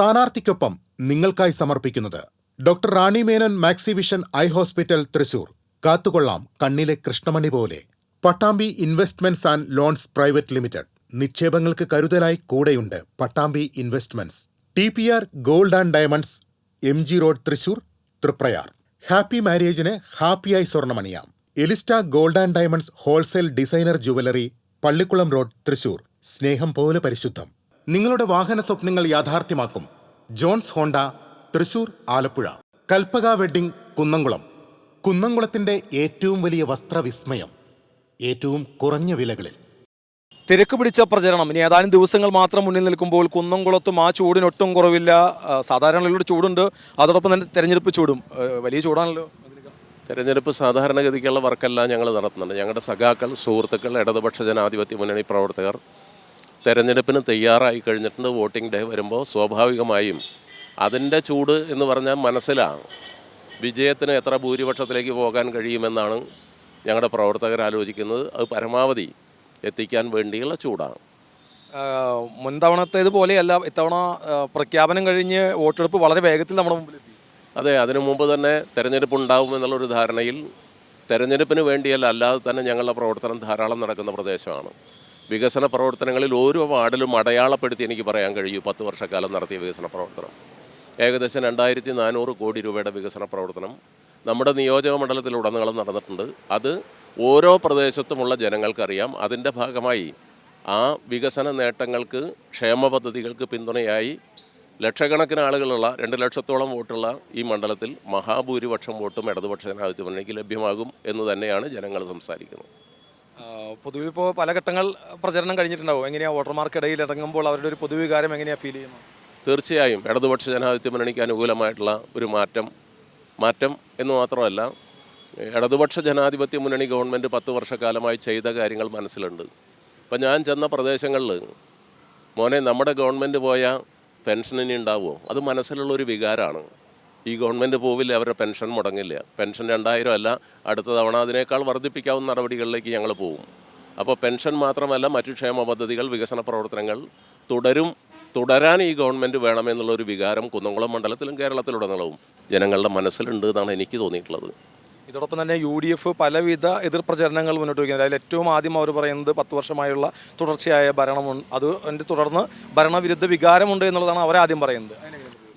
സ്ഥാനാർത്ഥിക്കൊപ്പം നിങ്ങൾക്കായി സമർപ്പിക്കുന്നത് doctor Rani Menon Maxivision eye hospital Thrissur. കാത്തുകൊള്ളാം കണ്ണിലെ കൃഷ്ണമണി പോലെ. Pattambi investments and loans private limited. നിക്ഷേപങ്ങൾക്ക് കരുതലായി കൂടെയുണ്ട് Pattambi investments. TPR gold and diamonds, MG road Thrissur, Triprayar. Happy മാരേജിന് ഹാപ്പിയായി സ്വർണ്ണമണിയാം. Elista gold and diamonds wholesale designer jewellery, Pallikulam road Thrissur. സ്നേഹം പോലെ പരിശുദ്ധം. നിങ്ങളുടെ വാഹന സ്വപ്നങ്ങൾ യാഥാർത്ഥ്യമാക്കും Johns Honda, Thrissur, Alappuzha. Kalpaka wedding, Kunnamkulam. കുന്നംകുളത്തിന്റെ ഏറ്റവും വലിയ വസ്ത്രവിസ്മയം, ഏറ്റവും കുറഞ്ഞ വിലകളിൽ. തിരക്ക് പിടിച്ച പ്രചരണം ഇനി ഏതാനും ദിവസങ്ങൾ മാത്രം മുന്നിൽ നിൽക്കുമ്പോൾ കുന്നംകുളത്തും ആ ചൂടിനൊട്ടും കുറവില്ല. സാധാരണയുള്ള ചൂടുണ്ട്, അതോടൊപ്പം തന്നെ തെരഞ്ഞെടുപ്പ് ചൂടും. വലിയ ചൂടാണല്ലോ. തെരഞ്ഞെടുപ്പ് സാധാരണഗതിക്കുള്ള വർക്കെല്ലാം ഞങ്ങൾ നടത്തുന്നുണ്ട്. ഞങ്ങളുടെ സഖാക്കൾ, സുഹൃത്തുക്കൾ, ഇടതുപക്ഷ ജനാധിപത്യ മുന്നണി പ്രവർത്തകർ തെരഞ്ഞെടുപ്പിന് തയ്യാറായി കഴിഞ്ഞിട്ടുണ്ട്. വോട്ടിംഗ് ഡേ വരുമ്പോൾ സ്വാഭാവികമായും അതിൻ്റെ ചൂട് എന്ന് പറഞ്ഞാൽ മനസ്സിലാണ്. വിജയത്തിന് എത്ര ഭൂരിപക്ഷത്തിലേക്ക് പോകാൻ കഴിയുമെന്നാണ് ഞങ്ങളുടെ പ്രവർത്തകർ ആലോചിക്കുന്നത്. അത് പരമാവധി എത്തിക്കാൻ വേണ്ടിയുള്ള ചൂടാണ്. മുൻതവണത്തേതുപോലെയല്ല, ഇത്തവണ പ്രഖ്യാപനം കഴിഞ്ഞ് വോട്ടെടുപ്പ് വളരെ വേഗത്തിൽ നമ്മുടെ മുമ്പിലെത്തി. അതെ, അതിനു മുമ്പ് തന്നെ തെരഞ്ഞെടുപ്പ് ഉണ്ടാകുമെന്നുള്ളൊരു ധാരണയിൽ തെരഞ്ഞെടുപ്പിന് വേണ്ടിയല്ല, അല്ലാതെ തന്നെ ഞങ്ങളുടെ പ്രവർത്തനം ധാരാളം നടക്കുന്ന പ്രദേശമാണ്. വികസന പ്രവർത്തനങ്ങളിൽ ഓരോ വാർഡിലും അടയാളപ്പെടുത്തി എനിക്ക് പറയാൻ കഴിയും 10 വർഷക്കാലം നടത്തിയ വികസന പ്രവർത്തനം. ഏകദേശം 2400 കോടി രൂപയുടെ വികസന പ്രവർത്തനം നമ്മുടെ നിയോജക മണ്ഡലത്തിലുടനീളം നടന്നിട്ടുണ്ട്. അത് ഓരോ പ്രദേശത്തുമുള്ള ജനങ്ങൾക്കറിയാം. അതിൻ്റെ ഭാഗമായി ആ വികസന നേട്ടങ്ങൾക്ക്, ക്ഷേമ പദ്ധതികൾക്ക് പിന്തുണയായി ലക്ഷക്കണക്കിന് ആളുകളുള്ള 2 ലക്ഷത്തോളം വോട്ടുള്ള ഈ മണ്ഡലത്തിൽ മഹാഭൂരിപക്ഷം വോട്ടും ഇടതുപക്ഷ ജനാധിപത്യ മുന്നണിക്ക് ലഭ്യമാകും എന്ന് തന്നെയാണ് ജനങ്ങൾ സംസാരിക്കുന്നത്. പൊതുവെ ഇപ്പോൾ പല ഘട്ടങ്ങൾ പ്രചരണം കഴിഞ്ഞിട്ടുണ്ടാവും. എങ്ങനെയാണ് വോട്ടർമാർക്കിടയിൽ ഇറങ്ങുമ്പോൾ അവരുടെ ഒരു പൊതുവികാരം എങ്ങനെയാണ് ഫീൽ ചെയ്യുന്നത്? തീർച്ചയായും ഇടതുപക്ഷ ജനാധിപത്യ മുന്നണിക്ക് അനുകൂലമായിട്ടുള്ള ഒരു മാറ്റം എന്ന് മാത്രമല്ല, ഇടതുപക്ഷ ജനാധിപത്യ മുന്നണി ഗവൺമെൻറ് 10 വർഷക്കാലമായി ചെയ്ത കാര്യങ്ങൾ മനസ്സിലുണ്ട്. ഇപ്പം ഞാൻ ചെന്ന പ്രദേശങ്ങളിൽ മോനെ നമ്മുടെ ഗവൺമെൻറ് പോയ പെൻഷൻ ഇനി ഉണ്ടാവുമോ, അത് മനസ്സിലുള്ളൊരു വികാരമാണ്. ഈ ഗവൺമെൻറ് പോവില്ല, അവരുടെ പെൻഷൻ മുടങ്ങില്ല. പെൻഷൻ 2000 അല്ല, അടുത്ത തവണ അതിനേക്കാൾ വർദ്ധിപ്പിക്കാവുന്ന നടപടികളിലേക്ക് ഞങ്ങൾ പോകും. അപ്പോൾ പെൻഷൻ മാത്രമല്ല, മറ്റു ക്ഷേമ പദ്ധതികൾ, വികസന പ്രവർത്തനങ്ങൾ തുടരാൻ ഈ ഗവൺമെൻറ് വേണമെന്നുള്ളൊരു വികാരം കുന്നംകുളം മണ്ഡലത്തിലും കേരളത്തിലുടനീളവും ജനങ്ങളുടെ മനസ്സിലുണ്ട് എന്നാണ് എനിക്ക് തോന്നിയിട്ടുള്ളത്. ഇതോടൊപ്പം തന്നെ UDF പലവിധ എതിർപ്രചരണങ്ങൾ മുന്നോട്ട് വയ്ക്കുന്നത്. അതിൽ ഏറ്റവും ആദ്യം അവർ പറയുന്നത് 10 വർഷമായുള്ള തുടർച്ചയായ ഭരണമുണ്ട്, അതിൻ്റെ തുടർന്ന് ഭരണവിരുദ്ധ വികാരമുണ്ട് എന്നുള്ളതാണ് അവരാദ്യം പറയുന്നത്.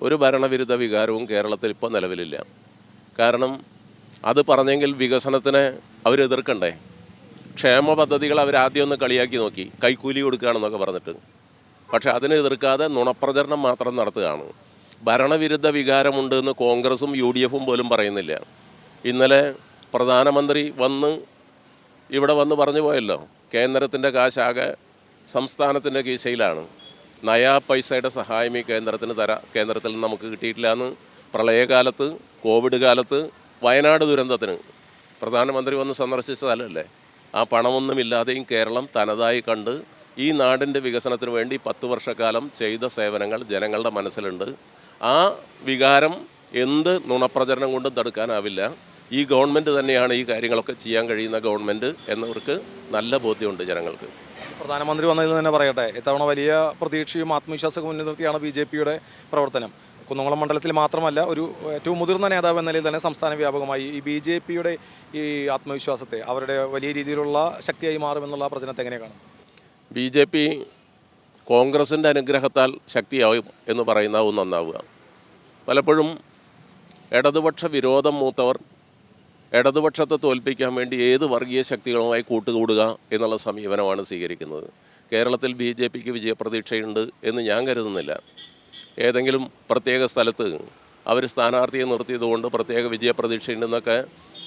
ഒരു ഭരണവിരുദ്ധ വികാരവും കേരളത്തിൽ ഇപ്പോൾ നിലവിലില്ല. കാരണം അത് പറഞ്ഞെങ്കിൽ വികസനത്തിനെ അവരെതിർക്കണ്ടേ. ക്ഷേമ പദ്ധതികൾ അവരാദ്യം ഒന്ന് കളിയാക്കി നോക്കി, കൈക്കൂലി കൊടുക്കുകയാണെന്നൊക്കെ പറഞ്ഞിട്ട്. പക്ഷെ അതിനെ എതിർക്കാതെ നുണപ്രചരണം മാത്രം നടത്തുകയാണ്. ഭരണവിരുദ്ധ വികാരമുണ്ടെന്ന് കോൺഗ്രസും UDFും പോലും പറയുന്നില്ല. ഇന്നലെ പ്രധാനമന്ത്രി ഇവിടെ വന്ന് പറഞ്ഞു പോയല്ലോ, കേന്ദ്രത്തിൻ്റെ കാശാകെ സംസ്ഥാനത്തിൻ്റെ കീശയിലാണ്. നയാ പൈസയുടെ സഹായം ഈ കേന്ദ്രത്തിൽ നിന്ന് നമുക്ക് കിട്ടിയിട്ടില്ല എന്ന് പ്രളയകാലത്ത്, കോവിഡ് കാലത്ത്, വയനാട് ദുരന്തത്തിന് പ്രധാനമന്ത്രി വന്ന് സന്ദർശിച്ച സ്ഥലമല്ലേ. ആ പണമൊന്നുമില്ലാതെയും കേരളം തനതായി കണ്ട് ഈ നാടിൻ്റെ വികസനത്തിന് വേണ്ടി 10 വർഷക്കാലം ചെയ്ത സേവനങ്ങൾ ജനങ്ങളുടെ മനസ്സിലുണ്ട്. ആ വികാരം എന്ത് നുണപ്രചരണം കൊണ്ടും തടുക്കാനാവില്ല. ഈ ഗവൺമെൻറ് തന്നെയാണ് ഈ കാര്യങ്ങളൊക്കെ ചെയ്യാൻ കഴിയുന്ന ഗവൺമെൻറ് എന്നവർക്ക് നല്ല ബോധ്യമുണ്ട് ജനങ്ങൾക്ക്. പ്രധാനമന്ത്രി വന്നതിൽ തന്നെ പറയട്ടെ, ഇത്തവണ വലിയ പ്രതീക്ഷയും ആത്മവിശ്വാസവും മുൻനിർത്തിയാണ് BJPയുടെ പ്രവർത്തനം. കുന്നംകുളം മണ്ഡലത്തിൽ മാത്രമല്ല, ഒരു ഏറ്റവും മുതിർന്ന നേതാവ് എന്ന നിലയിൽ തന്നെ സംസ്ഥാന വ്യാപകമായി ഈ BJPയുടെ ഈ ആത്മവിശ്വാസത്തെ, അവരുടെ വലിയ രീതിയിലുള്ള ശക്തിയായി മാറുമെന്നുള്ള പ്രചരണത്തെ എങ്ങനെ കാണും? BJP കോൺഗ്രസിൻ്റെ അനുഗ്രഹത്താൽ ശക്തിയാവും എന്ന് പറയുന്നതാവും നന്നാവുക. പലപ്പോഴും ഇടതുപക്ഷ വിരോധം മൂത്തവർ ഇടതുപക്ഷത്തെ തോൽപ്പിക്കാൻ വേണ്ടി ഏത് വർഗീയ ശക്തികളുമായി കൂട്ടുകൂടുക എന്നുള്ള സമീപനമാണ് സ്വീകരിക്കുന്നത്. കേരളത്തിൽ BJPക്ക് വിജയപ്രതീക്ഷയുണ്ട് എന്ന് ഞാൻ കരുതുന്നില്ല. ഏതെങ്കിലും പ്രത്യേക സ്ഥലത്ത് അവർ സ്ഥാനാർത്ഥിയെ നിർത്തിയതുകൊണ്ട് പ്രത്യേക വിജയപ്രതീക്ഷയുണ്ടെന്നൊക്കെ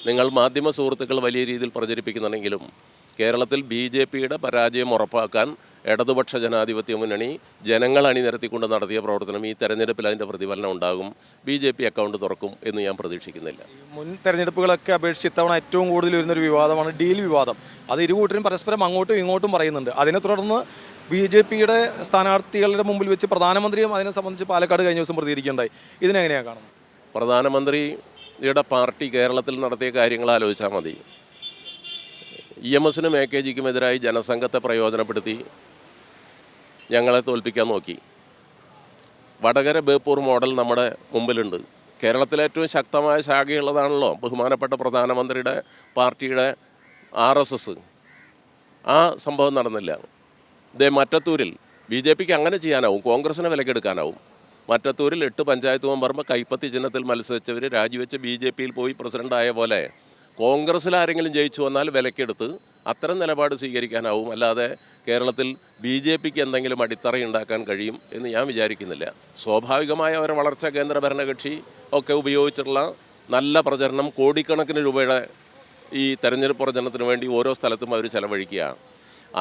നിങ്ങൾ മാധ്യമ സുഹൃത്തുക്കൾ വലിയ രീതിയിൽ പ്രചരിപ്പിക്കുന്നുണ്ടെങ്കിലും കേരളത്തിൽ BJPയുടെ പരാജയം ഉറപ്പാക്കാൻ ഇടതുപക്ഷ ജനാധിപത്യ മുന്നണി ജനങ്ങൾ അണിനിരത്തിക്കൊണ്ട് നടത്തിയ പ്രവർത്തനം ഈ തെരഞ്ഞെടുപ്പിൽ അതിൻ്റെ പ്രതിഫലനം ഉണ്ടാകും. BJP അക്കൗണ്ട് തുറക്കും എന്ന് ഞാൻ പ്രതീക്ഷിക്കുന്നില്ല. മുൻ തെരഞ്ഞെടുപ്പുകളൊക്കെ അപേക്ഷിച്ച് ഇത്തവണ ഏറ്റവും കൂടുതൽ വരുന്നൊരു വിവാദമാണ് ഡീൽ വിവാദം. അത് ഇരുകൂട്ടരും പരസ്പരം അങ്ങോട്ടും ഇങ്ങോട്ടും പറയുന്നുണ്ട്. അതിനെ തുടർന്ന് BJPയുടെ സ്ഥാനാർത്ഥികളുടെ മുമ്പിൽ വെച്ച് പ്രധാനമന്ത്രിയും അതിനെ സംബന്ധിച്ച് പാലക്കാട് കഴിഞ്ഞ ദിവസം പ്രതികരിക്കുകയുണ്ടായി. ഇതിനെങ്ങനെയാണ് കാണുന്നത്? പ്രധാനമന്ത്രിയുടെ പാർട്ടി കേരളത്തിൽ നടത്തിയ കാര്യങ്ങൾ ആലോചിച്ചാൽ മതി. EMSനും AKGക്കും എതിരായി ജനസംഘത്തെ പ്രയോജനപ്പെടുത്തി ഞങ്ങളെ തോൽപ്പിക്കാൻ നോക്കി. വടകര ബേപ്പൂർ മോഡൽ നമ്മുടെ മുമ്പിലുണ്ട്. കേരളത്തിലെ ഏറ്റവും ശക്തമായ ശാഖയുള്ളതാണല്ലോ ബഹുമാനപ്പെട്ട പ്രധാനമന്ത്രിയുടെ പാർട്ടിയുടെ RSS. ആ സംഭവം നടന്നില്ല. മറ്റത്തൂരിൽ BJPക്ക് അങ്ങനെ ചെയ്യാനാവും, കോൺഗ്രസിനെ വിലക്കെടുക്കാനാവും. മറ്റത്തൂരിൽ 8 പഞ്ചായത്ത് മെമ്പർമാർ കൈപ്പത്തി ചിഹ്നത്തിൽ മത്സരിച്ചവർ രാജിവെച്ച് BJPയിൽ പോയി പ്രസിഡൻ്റായ പോലെ കോൺഗ്രസ്സിൽ ആരെങ്കിലും ജയിച്ചു വന്നാൽ വിലക്കെടുത്ത് അത്തരം നിലപാട് സ്വീകരിക്കാനാവും. അല്ലാതെ കേരളത്തിൽ BJPക്ക് എന്തെങ്കിലും അടിത്തറയുണ്ടാക്കാൻ കഴിയും എന്ന് ഞാൻ വിചാരിക്കുന്നില്ല. സ്വാഭാവികമായ ഒരു വളർച്ച കേന്ദ്ര ഭരണകക്ഷി ഒക്കെ ഉപയോഗിച്ചിട്ടുള്ള നല്ല പ്രചരണം, കോടിക്കണക്കിന് രൂപയുടെ ഈ തെരഞ്ഞെടുപ്പ് പ്രചരണത്തിന് വേണ്ടി ഓരോ സ്ഥലത്തും അവർ ചെലവഴിക്കുകയാണ്.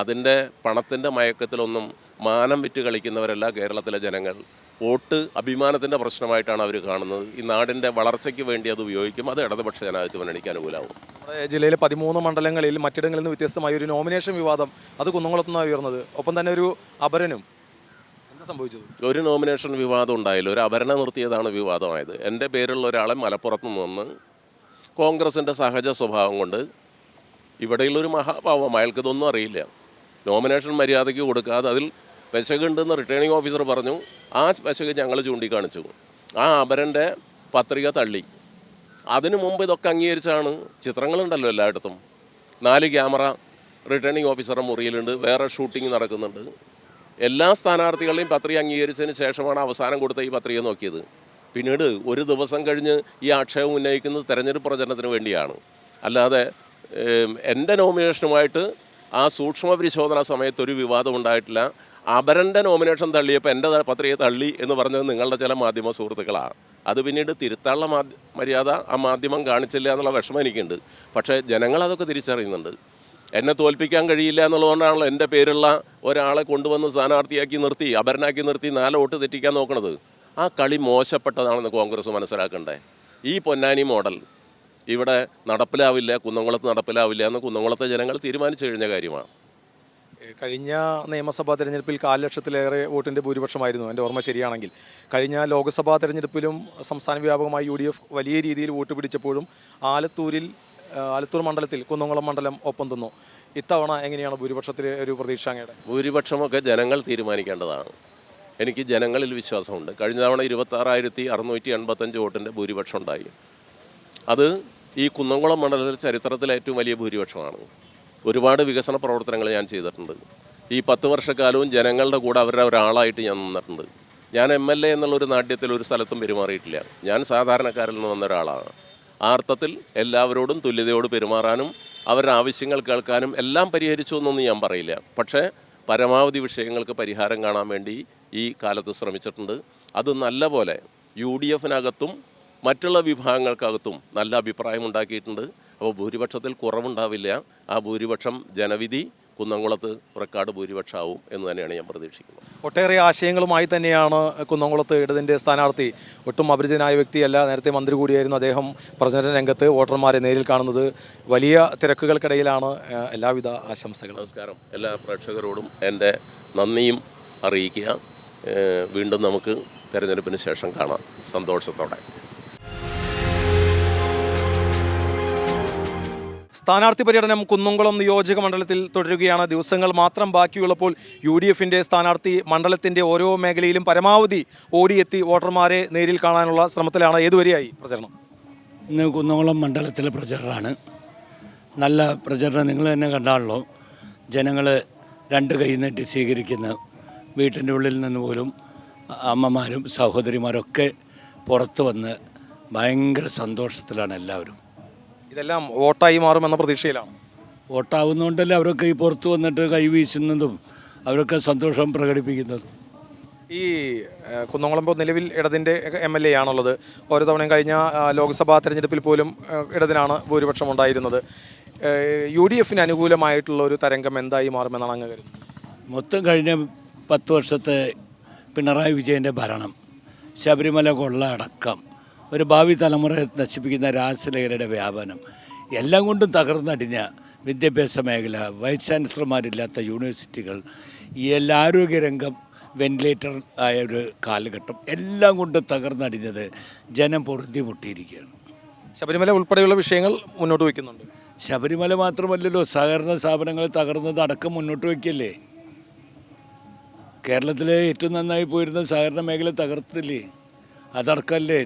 അതിൻ്റെ പണത്തിൻ്റെ മയക്കത്തിലൊന്നും മാനം വിറ്റ് കളിക്കുന്നവരല്ല കേരളത്തിലെ ജനങ്ങൾ. വോട്ട് അഭിമാനത്തിൻ്റെ പ്രശ്നമായിട്ടാണ് അവർ കാണുന്നത്. ഈ നാടിൻ്റെ വളർച്ചയ്ക്ക് വേണ്ടി അത് ഉപയോഗിക്കും. അത് ഇടതുപക്ഷ ജനാധിപത്യ മുന്നണിക്ക് അനുകൂലമാവും. നമ്മുടെ ജില്ലയിലെ 13 മണ്ഡലങ്ങളിൽ മറ്റിടങ്ങളിൽ നിന്ന് വ്യത്യസ്തമായ ഒരു നോമിനേഷൻ വിവാദം അത് കുന്നംകുളത്തുനിന്നാണ് ഉയർന്നത്. ഒപ്പം തന്നെ ഒരു അപരനും. എന്താ സംഭവിച്ചത്? ഒരു നോമിനേഷൻ വിവാദം ഉണ്ടായില്ല. ഒരു അപരണ നിർത്തിയതാണ് വിവാദമായത്. എൻ്റെ പേരുള്ള ഒരാളെ മലപ്പുറത്ത് നിന്ന് കോൺഗ്രസിൻ്റെ സഹജ സ്വഭാവം കൊണ്ട്, ഇവിടെയുള്ളൊരു മഹാപാവം, അയാൾക്കിതൊന്നും അറിയില്ല, നോമിനേഷൻ മര്യാദയ്ക്ക് കൊടുക്കാതെ അതിൽ പെശകുണ്ടെന്ന് റിട്ടേണിംഗ് ഓഫീസർ പറഞ്ഞു. ആ പെശക് ഞങ്ങൾ ചൂണ്ടിക്കാണിച്ചു. ആ അപരൻ്റെ പത്രിക തള്ളി. അതിനു മുമ്പ് ഇതൊക്കെ അംഗീകരിച്ചാണ്. ചിത്രങ്ങളുണ്ടല്ലോ എല്ലായിടത്തും. 4 ക്യാമറ റിട്ടേണിംഗ് ഓഫീസറുടെ മുറിയിലുണ്ട്, വേറെ ഷൂട്ടിംഗ് നടക്കുന്നുണ്ട്. എല്ലാ സ്ഥാനാർത്ഥികളെയും പത്രിക അംഗീകരിച്ചതിന് ശേഷമാണ് അവസാനം കൊടുത്ത ഈ പത്രിക നോക്കിയത്. പിന്നീട് ഒരു ദിവസം കഴിഞ്ഞ് ഈ ആക്ഷേപം ഉന്നയിക്കുന്നത് തെരഞ്ഞെടുപ്പ് പ്രചരണത്തിന് വേണ്ടിയാണ്. അല്ലാതെ എൻ്റെ നോമിനേഷനുമായിട്ട് ആ സൂക്ഷ്മ പരിശോധന സമയത്ത് ഒരു വിവാദം ഉണ്ടായിട്ടില്ല. അപരൻ്റെ നോമിനേഷൻ തള്ളിയപ്പോൾ എൻ്റെ പത്രിക തള്ളി എന്ന് പറഞ്ഞത് നിങ്ങളുടെ ചില മാധ്യമ സുഹൃത്തുക്കളാണ്. അത് പിന്നീട് തിരുത്താനുള്ള മര്യാദ ആ മാധ്യമം കാണിച്ചില്ല എന്നുള്ള വിഷമം എനിക്കുണ്ട്. പക്ഷേ ജനങ്ങളതൊക്കെ തിരിച്ചറിയുന്നുണ്ട്. എന്നെ തോൽപ്പിക്കാൻ കഴിയില്ല എന്നുള്ളതുകൊണ്ടാണല്ലോ എൻ്റെ പേരുള്ള ഒരാളെ കൊണ്ടുവന്ന് സ്ഥാനാർത്ഥിയാക്കി നിർത്തി, അപരനാക്കി നിർത്തി 4 വോട്ട് തെറ്റിക്കാൻ നോക്കണത്. ആ കളി മോശപ്പെട്ടതാണെന്ന് കോൺഗ്രസ് മനസ്സിലാക്കണ്ടേ. ഈ പൊന്നാനി മോഡൽ ഇവിടെ നടപ്പിലാവില്ല, കുന്നംകുളത്ത് നടപ്പിലാവില്ല എന്ന് കുന്നംകുളത്തെ ജനങ്ങൾ തീരുമാനിച്ചു കഴിഞ്ഞ കാര്യമാണ്. കഴിഞ്ഞ നിയമസഭാ തെരഞ്ഞെടുപ്പിൽ 4 ലക്ഷത്തിലേറെ വോട്ടിൻ്റെ ഭൂരിപക്ഷമായിരുന്നു, എൻ്റെ ഓർമ്മ ശരിയാണെങ്കിൽ. കഴിഞ്ഞ ലോക്സഭാ തെരഞ്ഞെടുപ്പിലും സംസ്ഥാന വ്യാപകമായി UDF വലിയ രീതിയിൽ വോട്ട് പിടിച്ചപ്പോഴും ആലത്തൂർ മണ്ഡലത്തിൽ കുന്നംകുളം മണ്ഡലം ഒപ്പം നിന്നു. ഇത്തവണ എങ്ങനെയാണ് ഭൂരിപക്ഷത്തിൽ ഒരു പ്രതീക്ഷ അങ്ങയുടെ? ഭൂരിപക്ഷമൊക്കെ ജനങ്ങൾ തീരുമാനിക്കേണ്ടതാണ്. എനിക്ക് ജനങ്ങളിൽ വിശ്വാസമുണ്ട്. കഴിഞ്ഞ തവണ 26,685 വോട്ടിൻ്റെ ഭൂരിപക്ഷം ഉണ്ടായി. അത് ഈ കുന്നംകുളം മണ്ഡലത്തിൽ ചരിത്രത്തിലെ ഏറ്റവും വലിയ ഭൂരിപക്ഷമാണ്. ഒരുപാട് വികസന പ്രവർത്തനങ്ങൾ ഞാൻ ചെയ്തിട്ടുണ്ട്. ഈ 10 വർഷക്കാലവും ജനങ്ങളുടെ കൂടെ അവരുടെ ഒരാളായിട്ട് ഞാൻ നിന്നിട്ടുണ്ട്. ഞാൻ MLA എന്നുള്ളൊരു നാട്യത്തിൽ ഒരു സ്ഥലത്തും പെരുമാറിയിട്ടില്ല. ഞാൻ സാധാരണക്കാരിൽ നിന്ന് വന്ന ഒരാളാണ്. ആ അർത്ഥത്തിൽ എല്ലാവരോടും തുല്യതയോട് പെരുമാറാനും അവരുടെ ആവശ്യങ്ങൾ കേൾക്കാനും എല്ലാം പരിഹരിച്ചു എന്നൊന്നും ഞാൻ പറയില്ല. പക്ഷേ പരമാവധി വിഷയങ്ങൾക്ക് പരിഹാരം കാണാൻ വേണ്ടി ഈ കാലത്ത് ശ്രമിച്ചിട്ടുണ്ട്. അത് നല്ല പോലെ UDFനകത്തും മറ്റുള്ള വിഭാഗങ്ങൾക്കകത്തും നല്ല അഭിപ്രായം ഉണ്ടാക്കിയിട്ടുണ്ട്. അപ്പോൾ ഭൂരിപക്ഷത്തിൽ കുറവുണ്ടാവില്ല. ആ ഭൂരിപക്ഷം ജനവിധി കുന്നംകുളത്ത് റെക്കോർഡ് ഭൂരിപക്ഷമാവും എന്ന് തന്നെയാണ് ഞാൻ പ്രതീക്ഷിക്കുന്നത്. ഒട്ടേറെ ആശയങ്ങളുമായി തന്നെയാണ് കുന്നംകുളത്ത് ഇടതിൻ്റെ സ്ഥാനാർത്ഥി. ഒട്ടും അപരിചിതനായ വ്യക്തിയല്ല, നേരത്തെ മന്ത്രി കൂടിയായിരുന്നു അദ്ദേഹം. പ്രചരണ രംഗത്ത് വോട്ടർമാരെ നേരിൽ കാണുന്നത് വലിയ തിരക്കുകൾക്കിടയിലാണ്. എല്ലാവിധ ആശംസകൾ. നമസ്കാരം. എല്ലാ പ്രേക്ഷകരോടും എൻ്റെ നന്ദിയും അറിയിക്കുക. വീണ്ടും നമുക്ക് തെരഞ്ഞെടുപ്പിന് ശേഷം കാണാം സന്തോഷത്തോടെ. സ്ഥാനാർത്ഥി പര്യടനം കുന്നംകുളം നിയോജക മണ്ഡലത്തിൽ തുടരുകയാണ്. ദിവസങ്ങൾ മാത്രം ബാക്കിയുള്ളപ്പോൾ UDFൻ്റെ സ്ഥാനാർത്ഥി മണ്ഡലത്തിൻ്റെ ഓരോ മേഖലയിലും പരമാവധി ഓടിയെത്തി വോട്ടർമാരെ നേരിൽ കാണാനുള്ള ശ്രമത്തിലാണ്. ഏതുവരെയായി പ്രചരണം? ഇന്ന് കുന്നംകുളം മണ്ഡലത്തിലെ പ്രചരണമാണ്. നല്ല പ്രചരണം നിങ്ങൾ തന്നെ കണ്ടാണല്ലോ. ജനങ്ങൾ 2 കൈ നീട്ടി സ്വീകരിക്കുന്ന, വീട്ടിൻ്റെ ഉള്ളിൽ നിന്ന് പോലും അമ്മമാരും സഹോദരിമാരൊക്കെ പുറത്ത് വന്ന് ഭയങ്കര സന്തോഷത്തിലാണ് എല്ലാവരും. ഇതെല്ലാം വോട്ടായി മാറുമെന്ന പ്രതീക്ഷയിലാണ്. വോട്ടാവുന്നതുകൊണ്ടല്ലേ അവരൊക്കെ ഈ പുറത്ത് വന്നിട്ട് കൈവീശുന്നതും അവരൊക്കെ സന്തോഷം പ്രകടിപ്പിക്കുന്നതും. ഈ കുന്നംകുളം നിലവിൽ ഇടതിൻ്റെ MLA ആണുള്ളത്. ഓരോ തവണയും കഴിഞ്ഞ ലോക്സഭാ തെരഞ്ഞെടുപ്പിൽ പോലും ഇടതിനാണ് ഭൂരിപക്ഷം ഉണ്ടായിരുന്നത്. UDFന് അനുകൂലമായിട്ടുള്ള ഒരു തരംഗം എന്തായി മാറുമെന്നാണ് അങ്ങ് കരുതുന്നത്? മൊത്തം കഴിഞ്ഞ 10 വർഷത്തെ പിണറായി വിജയൻ്റെ ഭരണം, ശബരിമല കൊള്ള അടക്കം, ഒരു ഭാവി തലമുറയെ നശിപ്പിക്കുന്ന രാസലഹരിയുടെ വ്യാപനം, എല്ലാം കൊണ്ടും തകർന്നടിഞ്ഞ വിദ്യാഭ്യാസ മേഖല, വൈസ് ചാൻസലർമാരില്ലാത്ത യൂണിവേഴ്സിറ്റികൾ, ആരോഗ്യരംഗം വെന്റിലേറ്റർ ആയ ഒരു കാലഘട്ടം, എല്ലാം കൊണ്ടും തകർന്നടിഞ്ഞത് ജനം പൊറുതിമുട്ടിയിരിക്കുകയാണ്. ശബരിമല ഉൾപ്പെടെയുള്ള വിഷയങ്ങൾ മുന്നോട്ട് വയ്ക്കുന്നുണ്ട്. ശബരിമല മാത്രമല്ലല്ലോ, സഹകരണ സ്ഥാപനങ്ങൾ തകർന്നത് അടക്കം മുന്നോട്ട് വയ്ക്കല്ലേ. കേരളത്തിലെ ഏറ്റവും നന്നായി പോയിരുന്ന സഹകരണ മേഖല തകർത്തില്ലേ? അതടക്കമല്ലേ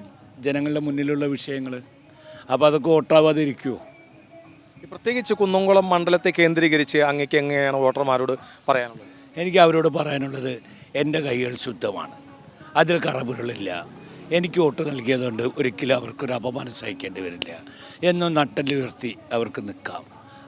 ജനങ്ങളുടെ മുന്നിലുള്ള വിഷയങ്ങൾ. അപ്പോൾ അതൊക്കെ വോട്ടാവാതെ ഇരിക്കുമോ? പ്രത്യേകിച്ച് കുന്നംകുളം മണ്ഡലത്തെ കേന്ദ്രീകരിച്ച് അങ്ങേക്ക് എങ്ങനെയാണ് വോട്ടർമാരോട് പറയാനുള്ളത്? എനിക്ക് അവരോട് പറയാനുള്ളത്, എൻ്റെ കൈകൾ ശുദ്ധമാണ്, അതിൽ കറപുരളില്ല. എനിക്ക് വോട്ട് നൽകിയതുകൊണ്ട് ഒരിക്കലും അവർക്കൊരു അപമാനം സഹിക്കേണ്ടി വരില്ല. എന്നും നട്ടലുയർത്തി അവർക്ക് നിൽക്കാം.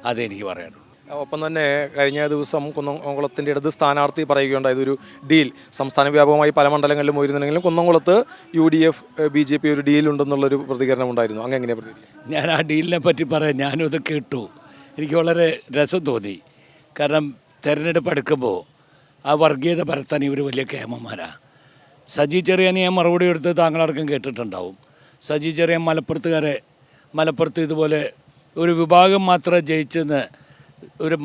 അതെനിക്ക് പറയാനുള്ളൂ. ഒപ്പം തന്നെ കഴിഞ്ഞ ദിവസം കുന്നംകുളത്തിൻ്റെ ഇടത് സ്ഥാനാർത്ഥി പറയുകയുണ്ടായത് ഒരു ഡീൽ സംസ്ഥാന വ്യാപകമായി പല മണ്ഡലങ്ങളിലും ഉയരുന്നുണ്ടെങ്കിലും കുന്നംകുളത്ത് UDF BJP ഒരു ഡീലുണ്ടെന്നുള്ളൊരു പ്രതികരണം ഉണ്ടായിരുന്നു. അങ്ങനെ എങ്ങനെയാണ് പ്രതികരിക്കുക? ഞാൻ ആ ഡീലിനെ പറ്റി പറയാം. ഞാനും ഇത് കേട്ടു. എനിക്ക് വളരെ രസം തോന്നി. കാരണം തെരഞ്ഞെടുപ്പ് അടുക്കുമ്പോൾ ആ വർഗീയത പരത്താൻ ഇവർ വലിയ കേമന്മാരാണ്. സജി ചെറിയാൻ ഞാൻ മറുപടി എടുത്ത് താങ്കളടക്കം കേട്ടിട്ടുണ്ടാവും. സജി ചെറിയാൻ മലപ്പുറത്ത് ഇതുപോലെ ഒരു വിഭാഗം മാത്രമേ ജയിച്ചെന്ന് ഒരു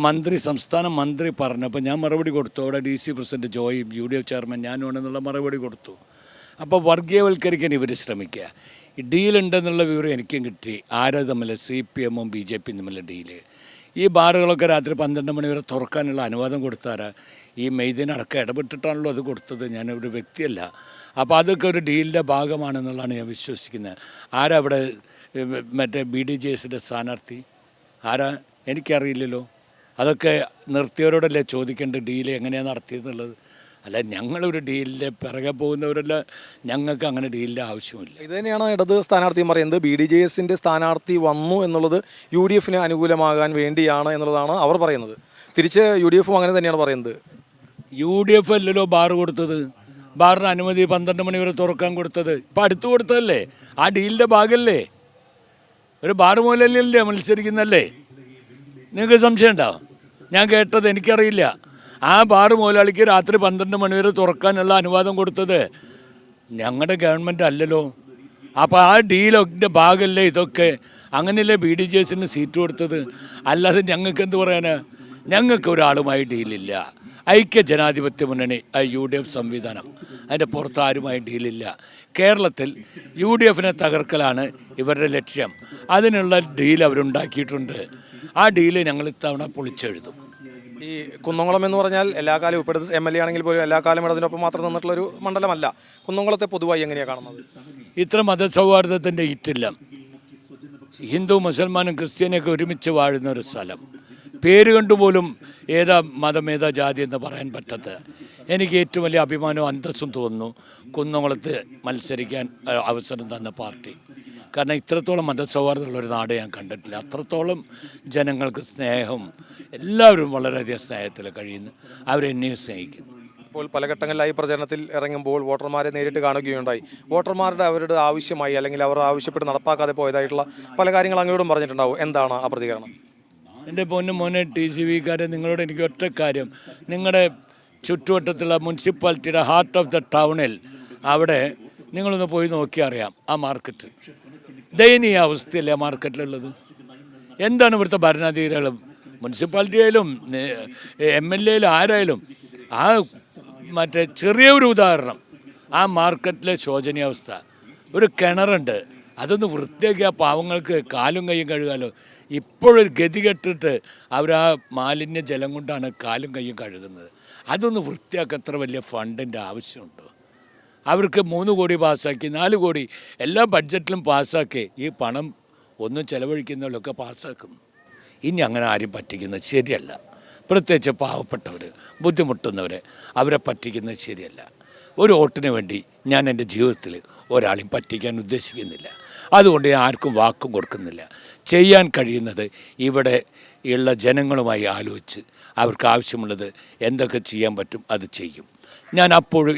സംസ്ഥാന മന്ത്രി പറഞ്ഞപ്പോൾ ഞാൻ മറുപടി കൊടുത്തു. അവിടെ DC പ്രസിഡന്റ് ജോയും UDF ചെയർമാൻ ഞാനുമാണെന്നുള്ള മറുപടി കൊടുത്തു. അപ്പോൾ വർഗീയവൽക്കരിക്കാൻ ഇവർ ശ്രമിക്കുക. ഈ ഡീലുണ്ടെന്നുള്ള വിവരം എനിക്കും കിട്ടി. ആരാ തമ്മിൽ CPM-ഉം BJP-യും തമ്മിലുള്ള ഡീല്. ഈ ബാറുകളൊക്കെ രാത്രി 12 മണി വരെ തുറക്കാനുള്ള അനുവാദം കൊടുത്താരാ? ഈ മെയ്ദിനടക്കം ഇടപെട്ടിട്ടാണല്ലോ അത് കൊടുത്തത്. ഞാനൊരു വ്യക്തിയല്ല. അപ്പോൾ അതൊക്കെ ഒരു ഡീലിൻ്റെ ഭാഗമാണെന്നുള്ളതാണ് ഞാൻ വിശ്വസിക്കുന്നത്. ആരാ അവിടെ മറ്റേ BDJS-ൻ്റെ സ്ഥാനാർത്ഥി ആരാ? എനിക്കറിയില്ലല്ലോ. അതൊക്കെ നിർത്തിയവരോടല്ലേ ചോദിക്കേണ്ട ഡീല് എങ്ങനെയാണ് നടത്തിയെന്നുള്ളത്. അല്ല, ഞങ്ങളൊരു ഡീലിൻ്റെ പിറകെ പോകുന്നവരല്ല. ഞങ്ങൾക്ക് അങ്ങനെ ഡീലിൻ്റെ ആവശ്യമില്ല. ഇത് തന്നെയാണ് ഇടത് സ്ഥാനാർത്ഥിയും പറയുന്നത്. BDJS-ൻ്റെ സ്ഥാനാർത്ഥി വന്നു എന്നുള്ളത് UDF-ന് അനുകൂലമാകാൻ വേണ്ടിയാണ് എന്നുള്ളതാണ് അവർ പറയുന്നത്. തിരിച്ച് UDF-ഉം അങ്ങനെ തന്നെയാണ് പറയുന്നത്. UDF അല്ലല്ലോ ബാർ കൊടുത്തത്. ബാറിന് അനുമതി 12 മണി വരെ തുറക്കാൻ കൊടുത്തത് ഇപ്പം അടുത്ത് കൊടുത്തതല്ലേ? ആ ഡീലിൻ്റെ ഭാഗമല്ലേ? ഒരു ബാർ മൂലല്ലേ മത്സരിക്കുന്നല്ലേ? നിങ്ങൾക്ക് സംശയം ഉണ്ടോ? ഞാൻ കേട്ടത് എനിക്കറിയില്ല. ആ ബാർ മുതലാളിക്ക് രാത്രി 12 മണി വരെ തുറക്കാനുള്ള അനുവാദം കൊടുത്തത് ഞങ്ങളുടെ ഗവൺമെൻറ് അല്ലല്ലോ. അപ്പോൾ ആ ഡീലൊക്കെ ഭാഗമല്ലേ ഇതൊക്കെ? അങ്ങനെയല്ലേ BDJS-ന് സീറ്റ് കൊടുത്തത്. അല്ലാതെ ഞങ്ങൾക്ക് എന്ത് പറയാനാ? ഞങ്ങൾക്ക് ഒരാളുമായി ഡീലില്ല. ഐക്യ ജനാധിപത്യ മുന്നണി UDF സംവിധാനം, അതിൻ്റെ പുറത്ത് ആരുമായി ഡീലില്ല. കേരളത്തിൽ UDF-നെ തകർക്കലാണ് ഇവരുടെ ലക്ഷ്യം. അതിനുള്ള ഡീൽ അവരുണ്ടാക്കിയിട്ടുണ്ട്. ആ ഡീല് ഞങ്ങൾ ഇത്തവണ പൊളിച്ചെഴുതും. ഈ കുന്നംകുളം എന്ന് പറഞ്ഞാൽ എല്ലാ കാലവും ഇപ്പോൾ MLA ആണെങ്കിൽ പോലും എല്ലാ കാലം ഇടതിനൊപ്പം മാത്രം നിന്നിട്ടുള്ളൊരു മണ്ഡലമല്ല. കുന്നംകുളത്തെ പൊതുവായി എങ്ങനെയാണ് കാണുന്നത്? ഇത്ര മതസൗഹാർദ്ദത്തിൻ്റെ ഇറ്റില്ല. ഹിന്ദു മുസൽമാനും ക്രിസ്ത്യാനിയൊക്കെ ഒരുമിച്ച് വാഴുന്ന ഒരു സ്ഥലം. പേര് കണ്ടുപോലും ഏതാ മതം ഏതാ ജാതി എന്ന് പറയാൻ പറ്റാത്ത എനിക്ക് ഏറ്റവും വലിയ അഭിമാനവും അന്തസ്സും തോന്നുന്നു കുന്നംകുളത്ത് മത്സരിക്കാൻ അവസരം തന്ന പാർട്ടി. കാരണം ഇത്രത്തോളം മതസൗഹാർദ്ദമുള്ളൊരു നാട് ഞാൻ കണ്ടിട്ടില്ല. അത്രത്തോളം ജനങ്ങൾക്ക് സ്നേഹം, എല്ലാവരും വളരെയധികം സ്നേഹത്തിൽ കഴിയുന്നു. അവരെന്നെയും സ്നേഹിക്കുന്നു. ഇപ്പോൾ പല ഘട്ടങ്ങളിലായി പ്രചരണത്തിൽ ഇറങ്ങുമ്പോൾ വോട്ടർമാരെ നേരിട്ട് കാണുകയുണ്ടായി. വോട്ടർമാരുടെ അവരുടെ ആവശ്യമായി അല്ലെങ്കിൽ അവർ ആവശ്യപ്പെട്ട് നടപ്പാക്കാതെ പോയതായിട്ടുള്ള പല കാര്യങ്ങൾ അങ്ങോട്ടും പറഞ്ഞിട്ടുണ്ടാവും. എന്താണ് ആ പ്രതികരണം? എൻ്റെ മോനെ TCV-കാരെ, നിങ്ങളോട് എനിക്ക് ഒറ്റ കാര്യം, നിങ്ങളുടെ ചുറ്റുവട്ടത്തുള്ള മുനിസിപ്പാലിറ്റിയുടെ ഹാർട്ട് ഓഫ് ദ ടൗണിൽ അവിടെ നിങ്ങളൊന്ന് പോയി നോക്കിയാൽ അറിയാം. ആ മാർക്കറ്റ് ദയനീയ അവസ്ഥയല്ലേ ആ മാർക്കറ്റിലുള്ളത്? എന്താണ് ഇവിടുത്തെ ഭരണാധികാരികളും മുനിസിപ്പാലിറ്റി ആയാലും MLA ആരായാലും ആ മറ്റേ ചെറിയൊരു ഉദാഹരണം, ആ മാർക്കറ്റിലെ ശോചനീയാവസ്ഥ. ഒരു കിണറുണ്ട്, അതൊന്ന് വൃത്തിയാക്കി ആ പാവങ്ങൾക്ക് കാലും കൈയും കഴുകാലോ. ഇപ്പോഴൊരു ഗതി കെട്ടിട്ട് അവർ ആ മാലിന്യ ജലം കൊണ്ടാണ് കാലും കൈയും കഴുകുന്നത്. അതൊന്ന് വൃത്തിയാക്കി എത്ര വലിയ ഫണ്ടിൻ്റെ ആവശ്യമുണ്ടോ? അവർക്ക് 3 കോടി പാസ്സാക്കി, 4 കോടി എല്ലാ ബഡ്ജറ്റിലും പാസ്സാക്കി ഈ പണം ഒന്നും ചെലവഴിക്കുന്നവരൊക്കെ പാസ്സാക്കുന്നു. ഇനി അങ്ങനെ ആരും പറ്റിക്കുന്നത് ശരിയല്ല. പ്രത്യേകിച്ച് പാവപ്പെട്ടവർ, ബുദ്ധിമുട്ടുന്നവരെ അവരെ പറ്റിക്കുന്നത് ശരിയല്ല. ഒരു വോട്ടിന് വേണ്ടി ഞാൻ എൻ്റെ ജീവിതത്തിൽ ഒരാളെയും പറ്റിക്കാൻ ഉദ്ദേശിക്കുന്നില്ല. അതുകൊണ്ട് ഞാൻ ആർക്കും വാക്കും കൊടുക്കുന്നില്ല. ചെയ്യാൻ കഴിയുന്നത് ഇവിടെ ഉള്ള ജനങ്ങളുമായി ആലോചിച്ച് അവർക്ക് ആവശ്യമുള്ളത് എന്തൊക്കെ ചെയ്യാൻ പറ്റും അത് ചെയ്യും. ഞാൻ അപ്പോഴും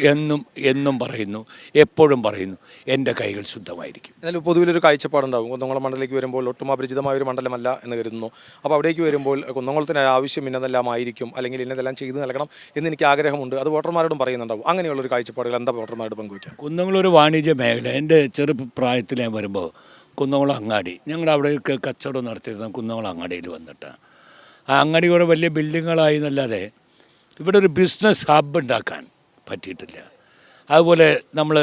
എന്നും പറയുന്നു, എപ്പോഴും പറയുന്നു, എൻ്റെ കൈകൾ ശുദ്ധമായിരിക്കും. എന്നാലും പൊതുവിലൊരു കാഴ്ചപ്പാടുണ്ടാകും. കുന്നംകുളം മണ്ഡലത്തിലേക്ക് വരുമ്പോൾ ഒട്ടും അപരിചിതമായ ഒരു മണ്ഡലമല്ല എന്ന് കരുതുന്നു. അപ്പോൾ അവിടേക്ക് വരുമ്പോൾ കുന്നംകുളത്തിന് ആവശ്യം ഇന്നതെല്ലാം ആയിരിക്കും, അല്ലെങ്കിൽ ഇന്നതെല്ലാം ചെയ്തു നൽകണം എന്ന് എനിക്ക് ആഗ്രഹമുണ്ട്. അത് വോട്ടർമാരോടും പറയുന്നുണ്ടാവും. അങ്ങനെയുള്ളൊരു കാഴ്ചപ്പാടുകൾ എന്താ വോട്ടർമാരോട് പങ്കുവയ്ക്കാം? കുന്നംകുളം ഒരു വാണിജ്യ മേഖല. എൻ്റെ ചെറുപ്രായത്തിൽ ഞാൻ വരുമ്പോൾ കുന്നംകുളം അങ്ങാടി, ഞങ്ങളുടെ അവിടെയൊക്കെ കച്ചവടം നടത്തിയിരുന്ന കുന്നംകുളം അങ്ങാടിയിൽ വന്നിട്ടാണ്. ആ അങ്ങാടി കൂടെ വലിയ ബിൽഡിങ്ങുകളായി എന്നല്ലാതെ ഇവിടെ ഒരു ബിസിനസ് ഹബ്ബ് ഉണ്ടാക്കാൻ പറ്റിയിട്ടില്ല. അതുപോലെ നമ്മൾ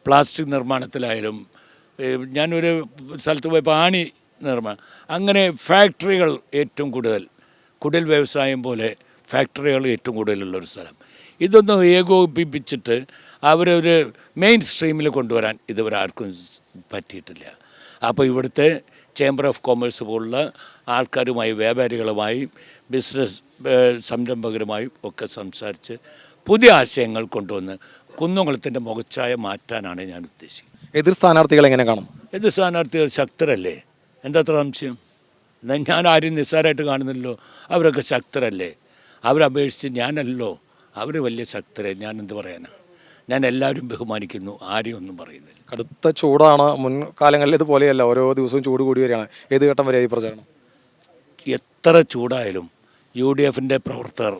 പ്ലാസ്റ്റിക് നിർമ്മാണത്തിലായാലും, ഞാനൊരു സ്ഥലത്ത് പോയപ്പോൾ ആണി നിർമ്മാണം, അങ്ങനെ ഫാക്ടറികൾ ഏറ്റവും കൂടുതൽ, കുടിൽ വ്യവസായം പോലെ ഫാക്ടറികൾ ഏറ്റവും കൂടുതലുള്ളൊരു സ്ഥലം. ഇതൊന്നും ഏകോപിപ്പിച്ചിട്ട് അവരൊരു മെയിൻ സ്ട്രീമിൽ കൊണ്ടുവരാൻ ഇതുവരെ ആർക്കും പറ്റിയിട്ടില്ല. അപ്പോൾ ഇവിടുത്തെ ചേംബർ ഓഫ് കൊമേഴ്സ് പോലുള്ള ആൾക്കാരുമായി, വ്യാപാരികളുമായി, ബിസിനസ് സംരംഭകരുമായും ഒക്കെ സംസാരിച്ച് പുതിയ ആശയങ്ങൾ കൊണ്ടുവന്ന് കുന്നംകുളത്തിൻ്റെ മുഖച്ഛായ മാറ്റാനാണ് ഞാൻ ഉദ്ദേശിക്കുന്നത്. എതിർ സ്ഥാനാർത്ഥികൾ എങ്ങനെ കാണും? എതിർ സ്ഥാനാർത്ഥികൾ ശക്തരല്ലേ? എന്താ അത്ര സംശയം? ഞാൻ ആരും നിസ്സാരമായിട്ട് കാണുന്നില്ലല്ലോ. അവരൊക്കെ ശക്തരല്ലേ? അവരപേക്ഷിച്ച് ഞാനല്ലോ. അവർ വലിയ ശക്തരെ. ഞാൻ എന്ത് പറയാനാണ്? ഞാൻ എല്ലാവരും ബഹുമാനിക്കുന്നു, ആരെയും ഒന്നും പറയുന്നില്ല. കടുത്ത ചൂടാണ്. മുൻകാലങ്ങളിൽ ഇതുപോലെയല്ല, ഓരോ ദിവസവും ചൂട് കൂടി വരികയാണ്. ഏത് ഘട്ടം വരെ ഈ പ്രചാരണം? എത്ര ചൂടായാലും UDF പ്രവർത്തകർ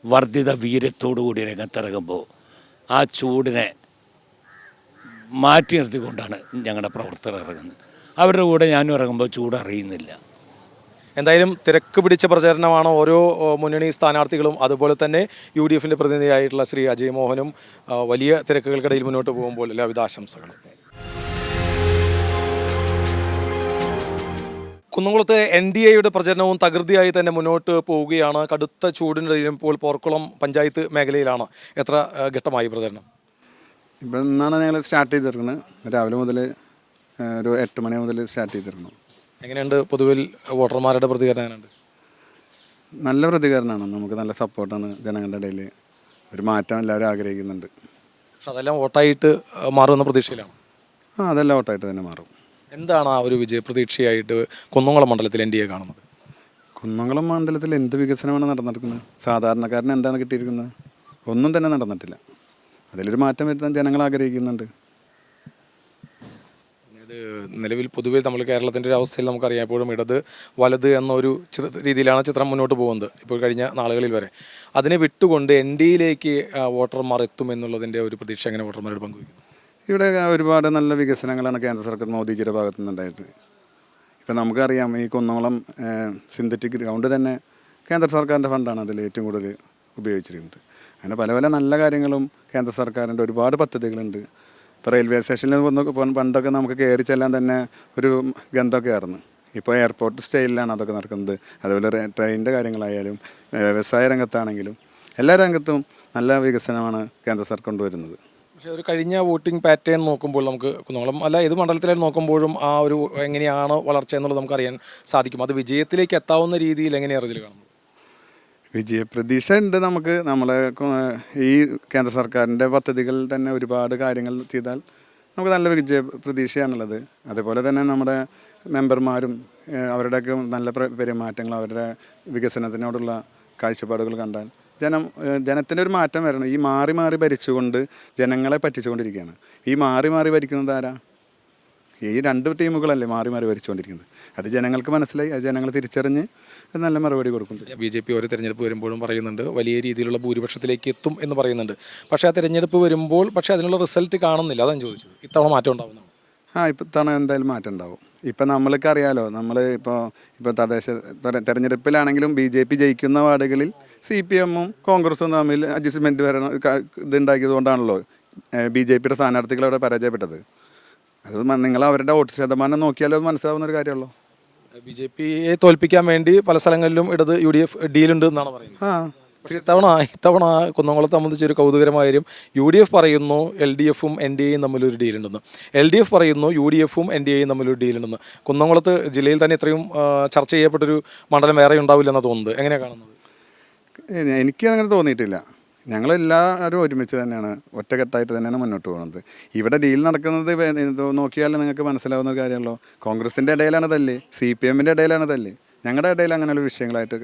വർദ്ധിത വീര്യത്തോടു കൂടി രംഗത്തിറങ്ങുമ്പോൾ ആ ചൂടിനെ മാറ്റി നിർത്തിക്കൊണ്ടാണ് ഞങ്ങളുടെ പ്രവർത്തകർ ഇറങ്ങുന്നത്. അവരുടെ കൂടെ ഞാനും ഇറങ്ങുമ്പോൾ ചൂട് അറിയുന്നില്ല. എന്തായാലും തിരക്ക് പിടിച്ച പ്രചാരണമാണ് ഓരോ മുന്നണി സ്ഥാനാർത്ഥികളും. അതുപോലെ തന്നെ UDF പ്രതിനിധിയായിട്ടുള്ള ശ്രീ അജയ് മോഹനും വലിയ തിരക്കുകൾക്കിടയിൽ മുന്നോട്ട് പോകുമ്പോൾ എല്ലാവിധ ആശംസകളും. കുന്നംകുളത്ത് NDAയുടെ പ്രചരണവും തകൃതിയായി തന്നെ മുന്നോട്ട് പോവുകയാണ്. കടുത്ത ചൂടിനിടയിലും ഇപ്പോൾ പോർക്കുളം പഞ്ചായത്ത് മേഖലയിലാണ്. എത്ര ഘട്ടമായി പ്രചരണം? ഇപ്പം ഇന്നാണ് ഞങ്ങൾ സ്റ്റാർട്ട് ചെയ്തിരിക്കുന്നത്. രാവിലെ മുതൽ ഒരു 8 മണി മുതൽ സ്റ്റാർട്ട് ചെയ്തിരിക്കുന്നു. എങ്ങനെയുണ്ട് പൊതുവിൽ വോട്ടർമാരുടെ പ്രതികരണം? എങ്ങനെയുണ്ട്? നല്ല പ്രതികരണമാണ്. നമുക്ക് നല്ല സപ്പോർട്ടാണ് ജനങ്ങളുടെ ഇടയിൽ. ഒരു മാറ്റം എല്ലാവരും ആഗ്രഹിക്കുന്നുണ്ട്. പക്ഷെ അതെല്ലാം വോട്ടായിട്ട് മാറുമെന്ന പ്രതീക്ഷയിലാണ്. അതെല്ലാം വോട്ടായിട്ട് തന്നെ മാറും. എന്താണ് ആ ഒരു വിജയപ്രതീക്ഷയായിട്ട് കുന്നംകുളം മണ്ഡലത്തിൽ NDA കാണുന്നത്? കുന്നംകുളം മണ്ഡലത്തിൽ എന്ത് വികസനമാണ് നടന്നിരിക്കുന്നത്? സാധാരണക്കാരന് എന്താണ് കിട്ടിയിരിക്കുന്നത്? ഒന്നും തന്നെ നടന്നിട്ടില്ല. അതിലൊരു മാറ്റം വരുത്താൻ ജനങ്ങൾ ആഗ്രഹിക്കുന്നുണ്ട്. ഇത് നിലവിൽ പൊതുവെ നമ്മൾ കേരളത്തിൻ്റെ ഒരു അവസ്ഥയിൽ നമുക്കറിയാം, എപ്പോഴും ഇടത് വലത് എന്നൊരു രീതിയിലാണ് ചിത്രം മുന്നോട്ട് പോകുന്നത്. ഇപ്പോൾ കഴിഞ്ഞ നാളുകളിൽ വരെ അതിനെ വിട്ടുകൊണ്ട് NDAയിലേക്ക് വോട്ടർമാർ എത്തുമെന്നുള്ളതിൻ്റെ ഒരു പ്രതീക്ഷ എങ്ങനെ വോട്ടർമാരോട് പങ്കുവയ്ക്കുന്നു? ഇവിടെ ഒരുപാട് നല്ല വികസനങ്ങളാണ് കേന്ദ്ര സർക്കാർ മോദിജിയുടെ ഭാഗത്തു നിന്നുണ്ടായത്. ഇപ്പം നമുക്കറിയാം, ഈ കുന്നംകുളം സിന്തറ്റിക് ഗ്രൗണ്ട് തന്നെ കേന്ദ്ര സർക്കാരിൻ്റെ ഫണ്ടാണ് അതിൽ ഏറ്റവും കൂടുതൽ ഉപയോഗിച്ചിരിക്കുന്നത്. അങ്ങനെ പല പല നല്ല കാര്യങ്ങളും കേന്ദ്ര സർക്കാരിൻ്റെ ഒരുപാട് പദ്ധതികളുണ്ട്. ഇപ്പോൾ റെയിൽവേ സ്റ്റേഷനിൽ പണ്ടൊക്കെ നമുക്ക് കയറി ചെല്ലാൻ തന്നെ ഒരു ഗന്ധമൊക്കെ ആയിരുന്നു. ഇപ്പോൾ എയർപോർട്ട് സ്റ്റൈലിലാണ് അതൊക്കെ നടക്കുന്നത്. അതുപോലെ ട്രെയിനിൻ്റെ കാര്യങ്ങളായാലും വ്യവസായ രംഗത്താണെങ്കിലും എല്ലാ രംഗത്തും നല്ല വികസനമാണ് കേന്ദ്ര സർക്കാർ കൊണ്ടുവരുന്നത്. പക്ഷേ ഒരു കഴിഞ്ഞ വോട്ടിംഗ് പാറ്റേൺ നോക്കുമ്പോൾ നമുക്ക് കുന്നംകുളം അല്ല ഏത് മണ്ഡലത്തിലായിട്ട് നോക്കുമ്പോഴും ആ ഒരു എങ്ങനെയാണ് വളർച്ച എന്നുള്ളത് നമുക്കറിയാൻ സാധിക്കും. അത് വിജയത്തിലേക്ക് എത്താവുന്ന രീതിയിൽ എങ്ങനെയാണ് റിസൾട്ട് കാണുന്നത്? വിജയപ്രതീക്ഷ ഉണ്ട് നമുക്ക്. നമ്മളെ ഈ കേന്ദ്ര സർക്കാരിൻ്റെ പദ്ധതികളിൽ തന്നെ ഒരുപാട് കാര്യങ്ങൾ ചെയ്താൽ നമുക്ക് നല്ല വിജയപ്രതീക്ഷയാണുള്ളത്. അതുപോലെ തന്നെ നമ്മുടെ മെമ്പർമാരും അവരുടെയൊക്കെ നല്ല പെരുമാറ്റങ്ങൾ, അവരുടെ വികസനത്തിനോടുള്ള കാഴ്ചപ്പാടുകൾ കണ്ടാൽ ജനത്തിൻ്റെ ഒരു മാറ്റം വരണം. ഈ മാറി മാറി ഭരിച്ചുകൊണ്ട് ജനങ്ങളെ പറ്റിച്ചുകൊണ്ടിരിക്കുകയാണ്. ഈ മാറി മാറി ഭരിക്കുന്നത് ആരാ? ഈ 2 ടീമുകളല്ലേ മാറി മാറി ഭരിച്ചുകൊണ്ടിരിക്കുന്നത്. അത് ജനങ്ങൾക്ക് മനസ്സിലായി. അത് ജനങ്ങൾ തിരിച്ചറിഞ്ഞ് നല്ല മറുപടി കൊടുക്കുന്നുണ്ട്. BJP ഓരോ തെരഞ്ഞെടുപ്പ് വരുമ്പോഴും പറയുന്നുണ്ട് വലിയ രീതിയിലുള്ള ഭൂരിപക്ഷത്തിലേക്ക് എത്തും എന്ന് പറയുന്നുണ്ട്. പക്ഷേ ആ തെരഞ്ഞെടുപ്പ് വരുമ്പോൾ അതിനുള്ള റിസൾട്ട് കാണുന്നില്ല. അതാണ് ചോദിച്ചത്. ഇത്തവണ മാറ്റം ഉണ്ടാവുന്നു? ഇത്തവണ എന്തായാലും മാറ്റം ഉണ്ടാവും. ഇപ്പം നമ്മൾക്ക് അറിയാലോ, നമ്മൾ ഇപ്പോൾ തദ്ദേശ തെരഞ്ഞെടുപ്പിലാണെങ്കിലും BJP ജയിക്കുന്ന വാർഡുകളിൽ CPM-ഉം കോൺഗ്രസും തമ്മിൽ അഡ്ജസ്റ്റ്മെൻറ്റ് വരണം ഇതുണ്ടാക്കിയത് കൊണ്ടാണല്ലോ BJPയുടെ സ്ഥാനാർത്ഥികൾ അവിടെ പരാജയപ്പെട്ടത്. അത് നിങ്ങൾ അവരുടെ വോട്ട് ശതമാനം നോക്കിയാലോ അത് മനസ്സിലാവുന്ന ഒരു കാര്യമുള്ളൂ. BJPയെ തോൽപ്പിക്കാൻ വേണ്ടി പല സ്ഥലങ്ങളിലും ഇടത് UDF ഡീലുണ്ട് എന്നാണ് പറയുന്നത്. പക്ഷേ ഇത്തവണ കുന്നംകുളത്തെ സംബന്ധിച്ച് ഒരു കൗതുകരമായ കാര്യം, UDF പറയുന്നു LDF-ഉം NDAയും തമ്മിലൊരു ഡീലുണ്ടെന്ന്. LDF പറയുന്നു UDF-ഉം NDAയും തമ്മിലൊരു ഡീലുണ്ടെന്ന്. കുന്നംകുളത്ത് ജില്ലയിൽ തന്നെ ഇത്രയും ചർച്ച ചെയ്യപ്പെട്ടൊരു മണ്ഡലം വേറെ ഉണ്ടാവില്ലെന്നാണ് തോന്നുന്നത്. എങ്ങനെയാണ് കാണുന്നത്? എനിക്ക് അങ്ങനെ തോന്നിയിട്ടില്ല. ഞങ്ങളെല്ലാവരും ഒരുമിച്ച് തന്നെയാണ്, ഒറ്റക്കെട്ടായിട്ട് തന്നെയാണ് മുന്നോട്ട് പോകുന്നത്. ഇവിടെ ഡീൽ നടക്കുന്നത് നോക്കിയാൽ നിങ്ങൾക്ക് മനസ്സിലാവുന്ന ഒരു കാര്യമല്ലോ. കോൺഗ്രസിൻ്റെ ഇടയിലാണ് തല്ല്, CPM-ൻ്റെ ഇടയിലാണ് തല്ല്. ഞങ്ങളുടെ ഇടയിൽ അങ്ങനെയുള്ള വിഷയങ്ങളായിട്ട്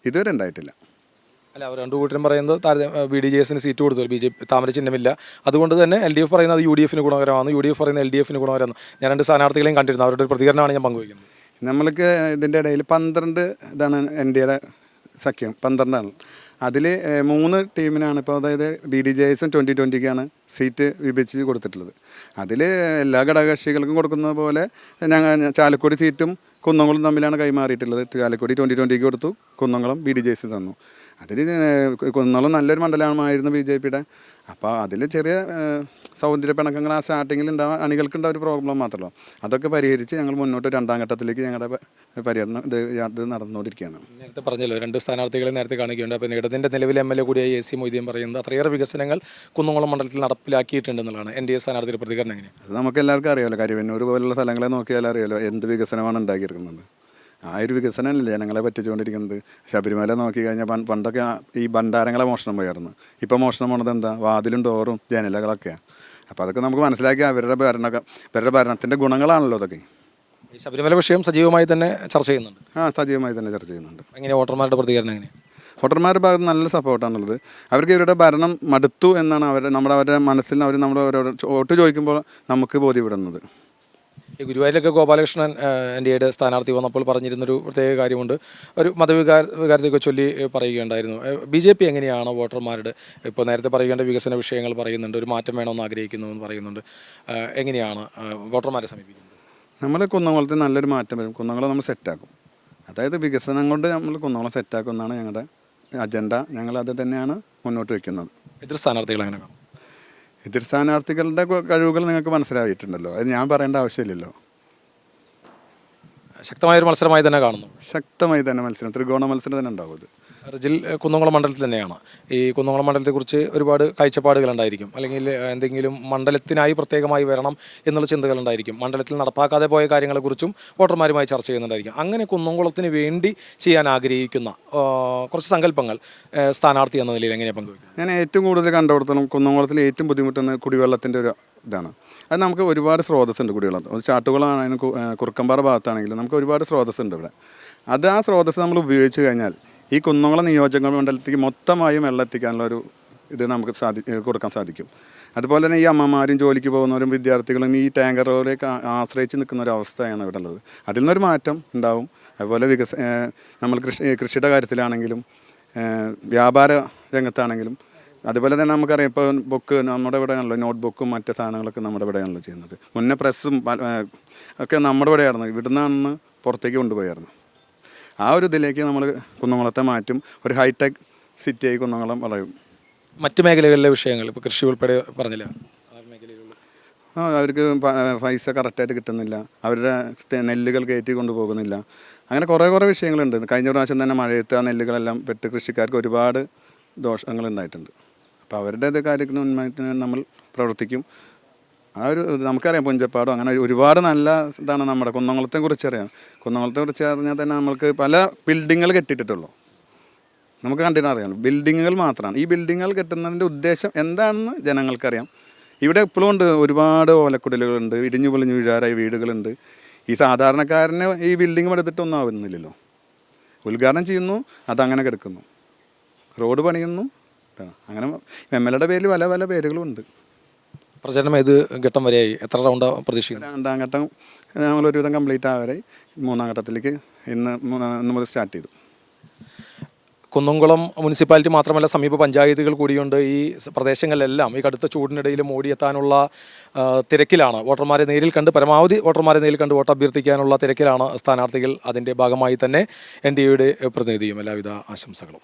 ഇതുവരെ ഉണ്ടായിട്ടില്ല. അല്ല, അവർ 2 കൂട്ടരും പറയുന്നത് BDJS-ന് സീറ്റ് കൊടുത്തു, BJP താമര ചിഹ്നമില്ല, അതുകൊണ്ട് തന്നെ LDF പറയുന്നത് UDF-ന് ഗുണകരമാണ്, UDF പറയുന്നത് LDF-ന് ഗുണകരമാണ്. ഞാൻ 2 സ്ഥാനാർത്ഥികളെയും കണ്ടിരുന്നു. അവരുടെ പ്രതികരണമാണ് ഞാൻ പങ്കുവയ്ക്കുന്നത്. നമ്മൾക്ക് ഇതിൻ്റെ ഇടയിൽ 12 ഇതാണ് NDAയുടെ സഖ്യം, 12 ആണ്. അതിൽ 3 ടീമിനാണ് ഇപ്പോൾ, അതായത് BDJS-ഉം 2020-ക്കാണ് സീറ്റ് വിഭജിച്ച് കൊടുത്തിട്ടുള്ളത്. അതിൽ എല്ലാ ഘടകകക്ഷികൾക്കും കൊടുക്കുന്നത് പോലെ ചാലക്കുടി സീറ്റും കുന്നംകുളം തമ്മിലാണ് കൈമാറിയിട്ടുള്ളത്. ചാലക്കുടി 2020-ക്ക് കൊടുത്തു, കുന്നംകുളം BDJS തന്നു. അതിൽ കുന്നോളം നല്ലൊരു മണ്ഡലമായിരുന്നു BJPയുടെ. അപ്പോൾ അതിൽ ചെറിയ സൗന്ദര്യ പിണക്കങ്ങൾ ആ സ്റ്റാർട്ടിങ്ങിൽ ഉണ്ടാകും, അണികൾക്കുണ്ടായ ഒരു പ്രോബ്ലം മാത്രമല്ലോ. അതൊക്കെ പരിഹരിച്ച് ഞങ്ങൾ മുന്നോട്ട് 2ാം ഘട്ടത്തിലേക്ക് ഞങ്ങളുടെ പര്യടനം ഇത് നടന്നുകൊണ്ടിരിക്കുകയാണ്. നേരത്തെ പറഞ്ഞല്ലോ 2 സ്ഥാനാർത്ഥികളെ നേരത്തെ കാണിക്കുകയുണ്ട്. അപ്പോൾ ഇടതിൻ്റെ നിലവിലെ MLA കൂടിയായ AC മൊയ്തീൻ പറയുന്നത് അത്രയേറെ വികസനങ്ങൾ കുന്നംകുളം മണ്ഡലത്തിൽ നടപ്പിലാക്കിയിട്ടുണ്ടെന്നുള്ളതാണ്. NDA സ്ഥാനാർത്ഥിയുടെ പ്രതികരണം എങ്ങനെയാണ്? അത് നമുക്ക് എല്ലാവർക്കും അറിയാമല്ലോ. കരുവന്നൂർ പോലുള്ള സ്ഥലങ്ങളെ നോക്കിയാൽ അറിയാമല്ലോ എന്ത് വികസനമാണ് ഉണ്ടാക്കിയിരിക്കുന്നത്. ആ ഒരു വികസനമല്ലേ ജനങ്ങളെ പറ്റിച്ചുകൊണ്ടിരിക്കുന്നത്. ശബരിമല നോക്കിക്കഴിഞ്ഞാൽ പണ്ടൊക്കെ ഈ ഭണ്ഡാരങ്ങളെ മോഷണം പോയായിരുന്നു. ഇപ്പോൾ മോഷണം പോണത് എന്താ? വാതിലും ഡോറും ജനലകളൊക്കെയാണ്. അപ്പോൾ അതൊക്കെ നമുക്ക് മനസ്സിലാക്കി അവരുടെ ഭരണത്തിൻ്റെ ഗുണങ്ങളാണല്ലോ അതൊക്കെ. ഈ ശബരിമല വിഷയം സജീവമായി തന്നെ ചർച്ച ചെയ്യുന്നുണ്ട്. സജീവമായി തന്നെ ചർച്ച ചെയ്യുന്നുണ്ട്. എങ്ങനെ വോട്ടർമാരുടെ പ്രതികരണം എങ്ങനെയാണ്? വോട്ടർമാരുടെ ഭാഗത്ത് നല്ല സപ്പോർട്ടാണുള്ളത്. അവർക്ക് ഇവരുടെ ഭരണം മടുത്തു എന്നാണ് അവരുടെ മനസ്സിൽ വോട്ട് ചോദിക്കുമ്പോൾ നമുക്ക് ബോധ്യപ്പെടുന്നത്. ഈ ഗുരുവായൂരിലൊക്കെ ഗോപാലകൃഷ്ണൻ NDAയുടെ സ്ഥാനാർത്ഥി വന്നപ്പോൾ പറഞ്ഞിരുന്നൊരു പ്രത്യേക കാര്യമുണ്ട്. ഒരു മതവികാരത്തെയൊക്കെ ചൊല്ലി പറയുകയുണ്ടായിരുന്നു. BJP എങ്ങനെയാണ് വോട്ടർമാരുടെ ഇപ്പോൾ നേരത്തെ പറയേണ്ട വികസന വിഷയങ്ങൾ പറയുന്നുണ്ട്, ഒരു മാറ്റം വേണമെന്ന് ആഗ്രഹിക്കുന്നു എന്ന് പറയുന്നുണ്ട്. എങ്ങനെയാണ് വോട്ടർമാരെ സമീപിക്കുന്നത്? നമ്മൾ കുന്നംകുളത്തിൽ നല്ലൊരു മാറ്റം വരും. കുന്നംകുളം നമ്മൾ സെറ്റാക്കും. അതായത് വികസനം കൊണ്ട് നമ്മൾ കുന്നംകുളം സെറ്റാക്കും എന്നാണ് ഞങ്ങളുടെ അജണ്ട. ഞങ്ങളത് തന്നെയാണ് മുന്നോട്ട് വയ്ക്കുന്നത്. എതിർ സ്ഥാനാർത്ഥികൾ എങ്ങനെ കാണും? എതിർ സ്ഥാനാർത്ഥികളുടെ കഴിവുകൾ നിങ്ങൾക്ക് മനസ്സിലായിട്ടുണ്ടല്ലോ, അത് ഞാൻ പറയേണ്ട ആവശ്യമില്ലല്ലോ. ശക്തമായൊരു മത്സരമായി തന്നെ കാണുന്നു. ശക്തമായി തന്നെ മത്സരം, ത്രികോണ മത്സരം തന്നെ ഉണ്ടാവും. അത് റിജിൽ കുന്നംകുളം മണ്ഡലത്തിൽ തന്നെയാണ്. ഈ കുന്നംകുളം മണ്ഡലത്തെക്കുറിച്ച് ഒരുപാട് കാഴ്ചപ്പാടുകളുണ്ടായിരിക്കും, അല്ലെങ്കിൽ എന്തെങ്കിലും മണ്ഡലത്തിനായി പ്രത്യേകമായി വരണം എന്നുള്ള ചിന്തകളുണ്ടായിരിക്കും. മണ്ഡലത്തിൽ നടപ്പാക്കാതെ പോയ കാര്യങ്ങളെക്കുറിച്ചും വോട്ടർമാരുമായി ചർച്ച ചെയ്യുന്നുണ്ടായിരിക്കും. അങ്ങനെ കുന്നംകുളത്തിന് വേണ്ടി ചെയ്യാൻ ആഗ്രഹിക്കുന്ന കുറച്ച് സങ്കല്പങ്ങൾ സ്ഥാനാർത്ഥി എന്ന നിലയിൽ എങ്ങനെ പങ്കുവയ്ക്കും? ഞാൻ ഏറ്റവും കൂടുതൽ കണ്ടുപിടുത്തണം കുന്നംകുളത്തിൽ ഏറ്റവും ബുദ്ധിമുട്ടുന്ന കുടിവെള്ളത്തിൻ്റെ ഒരു ഇതാണ്. അത് നമുക്ക് ഒരുപാട് സ്രോതസ്സുണ്ട് കുടിവെള്ളം. ഒരു ചാട്ടുകുളമാണെങ്കിലും കുറുക്കമ്പാറ ഭാഗത്താണെങ്കിലും നമുക്ക് ഒരുപാട് സ്രോതസ്സുണ്ട് ഇവിടെ. അത് ആ സ്രോതസ്സ് നമ്മൾ ഉപയോഗിച്ച് കഴിഞ്ഞാൽ ഈ കുന്നംകുളം നിയോജക മണ്ഡലത്തേക്ക് മൊത്തമായും വെള്ളം എത്തിക്കാനുള്ള ഒരു ഇത് നമുക്ക് കൊടുക്കാൻ സാധിക്കും. അതുപോലെ തന്നെ ഈ അമ്മമാരും ജോലിക്ക് പോകുന്നവരും വിദ്യാർത്ഥികളും ഈ ടാങ്കറുകളെയൊക്കെ ആശ്രയിച്ച് നിൽക്കുന്ന ഒരു അവസ്ഥയാണ് ഇവിടെ ഉള്ളത്. അതിൽ നിന്നൊരു മാറ്റം ഉണ്ടാവും. അതുപോലെ നമ്മൾ കൃഷിയുടെ കാര്യത്തിലാണെങ്കിലും വ്യാപാര രംഗത്താണെങ്കിലും അതുപോലെ തന്നെ നമുക്കറിയാം ഇപ്പോൾ ബുക്ക് നമ്മുടെ ഇവിടെയാണല്ലോ, നോട്ട് ബുക്കും മറ്റ് സാധനങ്ങളൊക്കെ നമ്മുടെ ഇവിടെയാണല്ലോ ചെയ്യുന്നത്. മുന്നേ പ്രസ്സും ഒക്കെ നമ്മുടെ ഇവിടെയായിരുന്നു, ഇവിടുന്നാണ് പുറത്തേക്ക് കൊണ്ടുപോയായിരുന്നു. ആ ഒരു ഇതിലേക്ക് നമ്മൾ കുന്നംകുളത്തെ മാറ്റും. ഒരു ഹൈടെക് സിറ്റിയായി കുന്നംകുളം വളരും. മറ്റ് മേഖലകളിലെ വിഷയങ്ങൾ ഇപ്പോൾ കൃഷി ഉൾപ്പെടെ പറഞ്ഞില്ല, അവർക്ക് പൈസ കറക്റ്റായിട്ട് കിട്ടുന്നില്ല, അവരുടെ നെല്ലുകൾ കയറ്റി കൊണ്ടുപോകുന്നില്ല, അങ്ങനെ കുറേ വിഷയങ്ങളുണ്ട്. കഴിഞ്ഞ പ്രാവശ്യം തന്നെ മഴയത്ത് ആ നെല്ലുകളെല്ലാം പെട്ട് കൃഷിക്കാർക്ക് ഒരുപാട് ദോഷങ്ങളുണ്ടായിട്ടുണ്ട്. അപ്പോൾ അവരുടെ കാര്യത്തിന് ഉന്മേഷത്തിന് നമ്മൾ പ്രവർത്തിക്കും. ആ ഒരു നമുക്കറിയാം പുഞ്ചപ്പാടോ അങ്ങനെ ഒരുപാട് നല്ല ഇതാണ് നമ്മുടെ കുന്നംകുളത്തെക്കുറിച്ച് അറിയാം. കുന്നംകുളത്തെക്കുറിച്ച് അറിഞ്ഞാൽ തന്നെ നമ്മൾക്ക് പല ബിൽഡിങ്ങുകൾ കെട്ടിയിട്ടുള്ളൂ. നമുക്ക് കണ്ടിട്ടറിയാം, ബിൽഡിങ്ങുകൾ മാത്രമാണ്. ഈ ബിൽഡിങ്ങുകൾ കെട്ടുന്നതിൻ്റെ ഉദ്ദേശം എന്താണെന്ന് ജനങ്ങൾക്കറിയാം. ഇവിടെ ഇപ്പോഴും ഉണ്ട് ഒരുപാട് ഓലക്കുടലുകളുണ്ട്, ഇടിഞ്ഞു പൊളിഞ്ഞു വീഴാറായ വീടുകളുണ്ട്. ഈ സാധാരണക്കാരന് ഈ ബിൽഡിംഗ് എടുത്തിട്ടൊന്നും ആവുന്നില്ലല്ലോ. ഉദ്ഘാടനം ചെയ്യുന്നു, അതങ്ങനെ കിടക്കുന്നു. റോഡ് പണിയുന്നു, അങ്ങനെ MLAയുടെ പേരിൽ പല പേരുകളും ഉണ്ട്. പ്രചരണം ഏത് ഘട്ടം വരെയായി? എത്ര റൗണ്ട് പ്രതീക്ഷിക്കുന്നു? 2ാം ഘട്ടം നമ്മളൊരുവിധം കംപ്ലീറ്റ് ആവരായി. 3ാം ഘട്ടത്തിലേക്ക് ഇന്ന് മുതൽ സ്റ്റാർട്ട് ചെയ്തു. കുന്നംകുളം മുനിസിപ്പാലിറ്റി മാത്രമല്ല, സമീപ പഞ്ചായത്തുകൾ കൂടിയുണ്ട്. ഈ പ്രദേശങ്ങളിലെല്ലാം ഈ കടുത്ത ചൂടിനിടയിലും ഓടിയെത്താനുള്ള തിരക്കിലാണ്. വോട്ടർമാരെ നേരിൽ കണ്ട് പരമാവധി വോട്ടർമാരെ നേരിൽ കണ്ട് വോട്ട് അഭ്യർത്ഥിക്കാനുള്ള തിരക്കിലാണ് സ്ഥാനാർത്ഥികൾ. അതിൻ്റെ ഭാഗമായി തന്നെ NDAയുടെ പ്രതിനിധിയും. എല്ലാവിധ ആശംസകളും.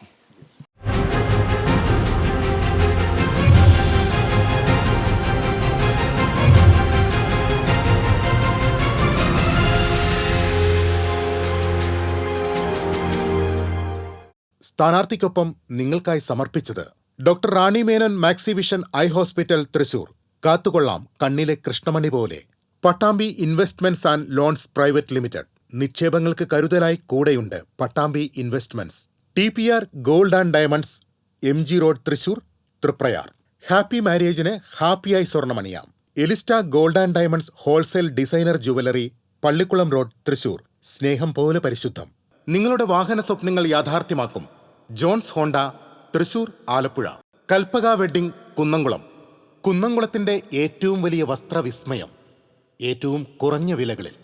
സ്ഥാനാർത്ഥിക്കൊപ്പം നിങ്ങൾക്കായി സമർപ്പിച്ചത് doctor Rani Menon Maxivision eye hospital Thrissur. കാത്തുകൊള്ളാം കണ്ണിലെ കൃഷ്ണമണി പോലെ. Pattambi investments and loans private limited. നിക്ഷേപങ്ങൾക്ക് കരുതലായി കൂടെയുണ്ട് Pattambi investments. TPR gold and diamonds, MG road Thrissur, Triprayar. Happy മാരേജിന് ഹാപ്പിയായി സ്വർണ്ണമണിയാം. Elista gold and diamonds wholesale designer jewellery, Pallikulam road Thrissur. സ്നേഹം പോലെ പരിശുദ്ധം. നിങ്ങളുടെ വാഹന സ്വപ്നങ്ങൾ യാഥാർത്ഥ്യമാക്കും Johns Honda, Thrissur, Alappuzha. Kalpaka wedding, Kunnamkulam. കുന്നംകുളത്തിന്റെ ഏറ്റവും വലിയ വസ്ത്രവിസ്മയം ഏറ്റവും കുറഞ്ഞ വിലകളിൽ.